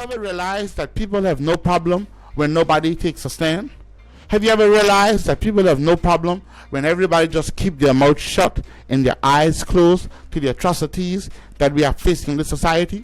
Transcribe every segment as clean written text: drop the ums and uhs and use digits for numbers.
ever realized that people have no problem when nobody takes a stand? Have you ever realized that people have no problem when everybody just keep their mouth shut and their eyes closed to the atrocities that we are facing in this society?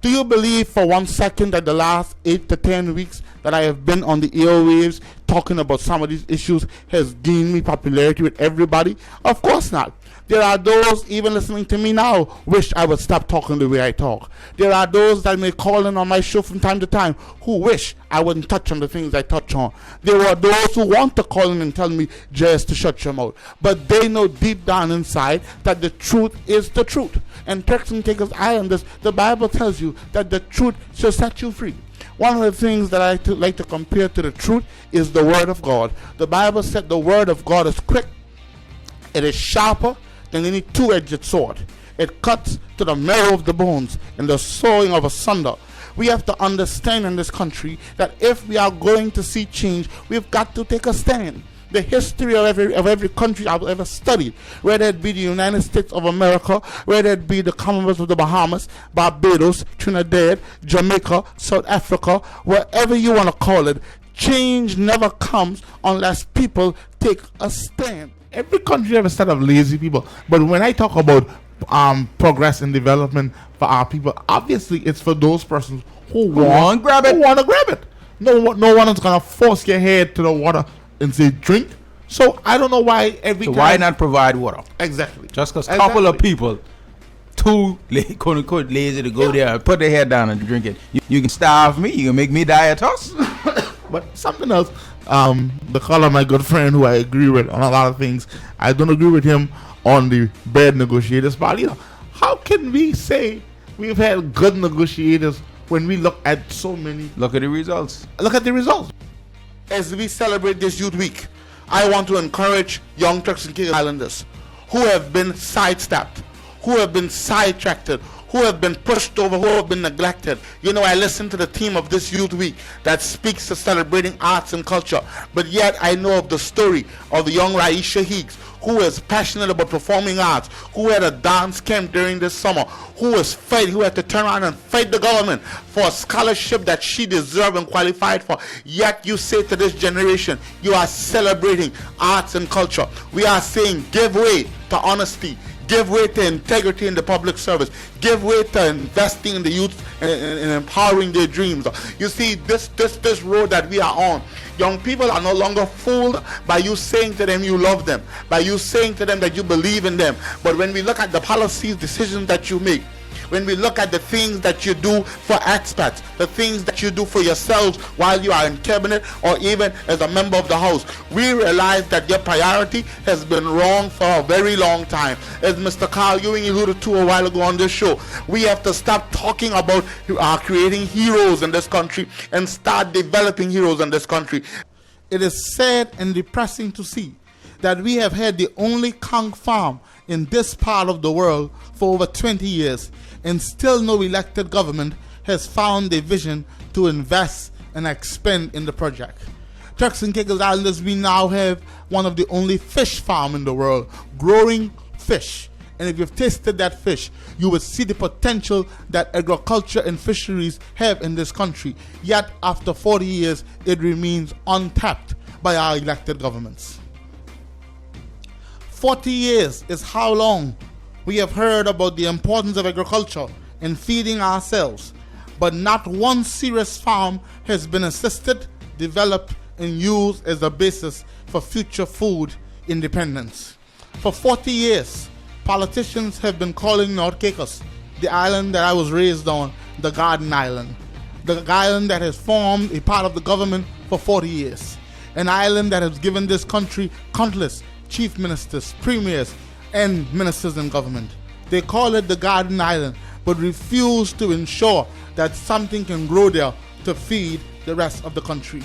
Do you believe for 1 second that the last 8 to 10 weeks that I have been on the airwaves talking about some of these issues has gained me popularity with everybody? Of course not. There are those even listening to me now wish I would stop talking the way I talk. There are those that may call in on my show from time to time who wish I wouldn't touch on the things I touch on. There are those who want to call in and tell me just to shut your mouth. But they know deep down inside that the truth is the truth. And Turks and Caicos Islanders, the Bible tells you that the truth shall set you free. One of the things that I like to compare to the truth is the Word of God. The Bible said the Word of God is quick, it is sharper than any two-edged sword. It cuts to the marrow of the bones and the sawing of asunder. We have to understand in this country that if we are going to see change, we've got to take a stand. The history of every country I've ever studied, whether it be the United States of America, whether it be the Commonwealth of the Bahamas, Barbados, Trinidad, Jamaica, South Africa, wherever you want to call it, change never comes unless people take a stand. Every country has a set of lazy people, but when I talk about progress and development for our people, obviously it's for those persons who want to grab it. No one is gonna force your head to the water and say drink. So I don't know why why not provide water? Exactly. Just because a couple of people too quote unquote lazy to go there and put their head down and drink it. You can starve me. You can make me die of thirst. But something else. The caller, my good friend, who I agree with on a lot of things, I don't agree with him on the bad negotiators. But how can we say we've had good negotiators when we look at so many? Look at the results. As we celebrate this Youth Week, I want to encourage young Turks and Caicos Islanders who have been sidestepped, who have been sidetracked, who have been pushed over, who have been neglected. I listen to the theme of this Youth Week that speaks to celebrating arts and culture, but yet I know of the story of the young Raisha Higgs, who is passionate about performing arts, who had a dance camp during this summer, who had to turn around and fight the government for a scholarship that she deserved and qualified for. Yet you say to this generation, you are celebrating arts and culture. We are saying give way to honesty, give way to integrity in the public service, give way to investing in the youth and empowering their dreams. You see, this road that we are on, young people are no longer fooled by you saying to them you love them, by you saying to them that you believe in them. But when we look at the policies, decisions that you make, when we look at the things that you do for expats, the things that you do for yourselves while you are in cabinet or even as a member of the House, we realize that your priority has been wrong for a very long time. As Mr. Carl Ewing alluded to a while ago on this show, we have to stop talking about creating heroes in this country and start developing heroes in this country. It is sad and depressing to see that we have had the only conch farm in this part of the world for over 20 years, and still no elected government has found a vision to invest and expend in the project. Turks and Caicos Islanders, we now have one of the only fish farm in the world, growing fish. And if you've tasted that fish, you will see the potential that agriculture and fisheries have in this country. Yet after 40 years, it remains untapped by our elected governments. 40 years is how long we have heard about the importance of agriculture in feeding ourselves, but not one serious farm has been assisted, developed, and used as a basis for future food independence. For 40 years, politicians have been calling North Caicos, the island that I was raised on, the Garden Island. The island that has formed a part of the government for 40 years. An island that has given this country countless chief ministers, premiers, and ministers in government. They call it the Garden Island, but refuse to ensure that something can grow there to feed the rest of the country.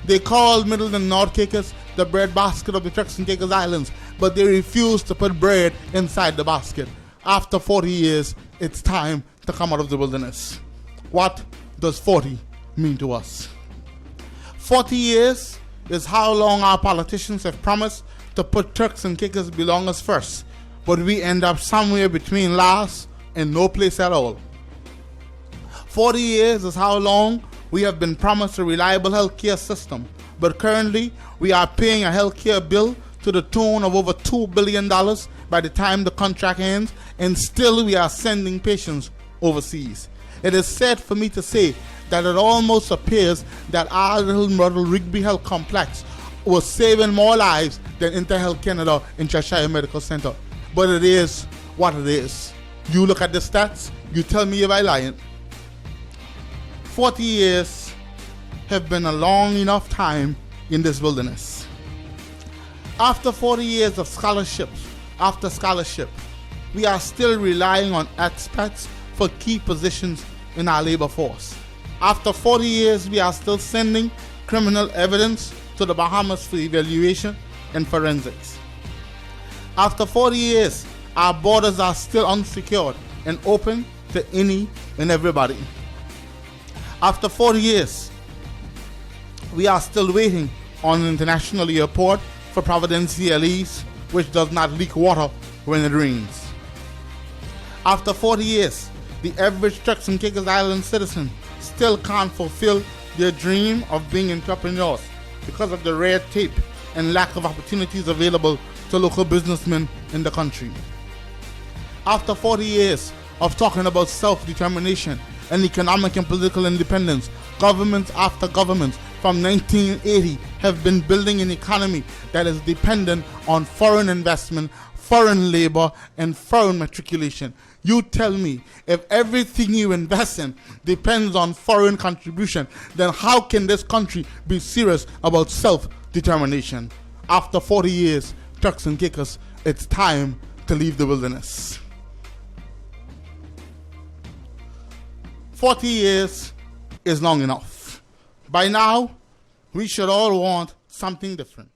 They call Middle and North Caicos the bread basket of the Turks and Caicos Islands, but they refuse to put bread inside the basket. After 40 years, it's time to come out of the wilderness. What does 40 mean to us? 40 years is how long our politicians have promised to put Turks and Caicos belongers first, but we end up somewhere between last and no place at all. 40 years is how long we have been promised a reliable healthcare system. But currently, we are paying a healthcare bill to the tune of over $2 billion by the time the contract ends, and still we are sending patients overseas. It is sad for me to say that it almost appears that our little model Rigby Health Complex was saving more lives than InterHealth Canada in Cheshire Medical Center. But it is what it is. You look at the stats, you tell me if I'm lying. 40 years have been a long enough time in this wilderness. After 40 years of scholarship after scholarship, we are still relying on expats for key positions in our labor force. After 40 years, we are still sending criminal evidence to the Bahamas for evaluation and forensics. After 40 years, our borders are still unsecured and open to any and everybody. After 40 years, we are still waiting on an international airport for Providence CLEs, which does not leak water when it rains. After 40 years, the average Turks and Caicos Island citizen still can't fulfill their dream of being entrepreneurs because of the red tape and lack of opportunities available to local businessmen in the country. After 40 years of talking about self-determination and economic and political independence, governments after governments from 1980 have been building an economy that is dependent on foreign investment, foreign labor, and foreign matriculation. You tell me, if everything you invest in depends on foreign contribution, then how can this country be serious about self-determination? After 40 years, Turks and Caicos, it's time to leave the wilderness. 40 years is long enough. By now, we should all want something different.